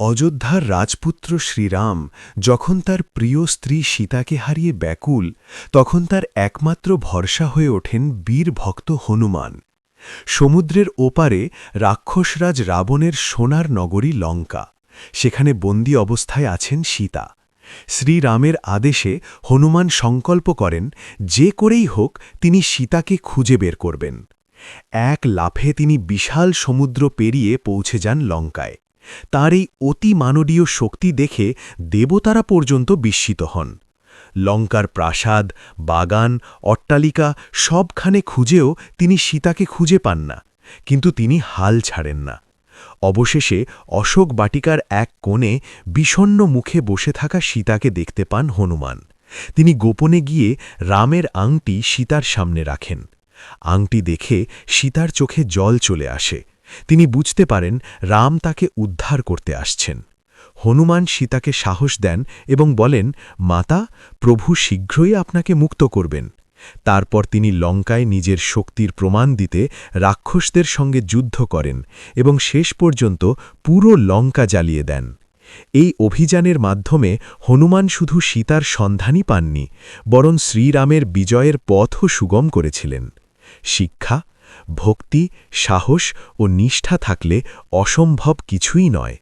অযোধ্যার রাজপুত্র শ্রীরাম যখন তার প্রিয় স্ত্রী সীতাকে হারিয়ে ব্যাকুল, তখন তার একমাত্র ভরসা হয়ে ওঠেন বীর ভক্ত হনুমান। সমুদ্রের ওপারে রাক্ষসরাজ রাবণের সোনার নগরী লঙ্কা, সেখানে বন্দী অবস্থায় আছেন সীতা। শ্রীরামের আদেশে হনুমান সংকল্প করেন, যে করেই হোক তিনি সীতাকে খুঁজে বের করবেন। এক লাফে তিনি বিশাল সমুদ্র পেরিয়ে পৌঁছে যান লঙ্কায়। তাঁর এই অতি মানবীয় শক্তি দেখে দেবতারা পর্যন্ত বিস্মিত হন। লঙ্কার প্রাসাদ, বাগান, অট্টালিকা সবখানে খুঁজেও তিনি সীতাকে খুঁজে পান না, কিন্তু তিনি হাল ছাড়েন না। অবশেষে অশোক বাটিকার এক কোণে বিষণ্ণ মুখে বসে থাকা সীতাকে দেখতে পান হনুমান। তিনি গোপনে গিয়ে রামের আংটি সীতার সামনে রাখেন। আংটি দেখে সীতার চোখে জল চলে আসে। তিনি বুঝতে পারেন রাম তাকে উদ্ধার করতে আসছেন। হনুমান সীতাকে সাহস দেন এবং বলেন, মাতা, প্রভু শীঘ্রই আপনাকে মুক্ত করবেন। তারপর তিনি লঙ্কায় নিজের শক্তির প্রমাণ দিতে রাক্ষসদের সঙ্গে যুদ্ধ করেন এবং শেষ পর্যন্ত পুরো লঙ্কা জ্বালিয়ে দেন। এই অভিযানের মাধ্যমে হনুমান শুধু সীতার সন্ধানই পাননি, বরং শ্রীরামের বিজয়ের পথও সুগম করেছিলেন। শিক্ষা: ভক্তি, সাহস ও নিষ্ঠা থাকলে অসম্ভব কিছুই নয়।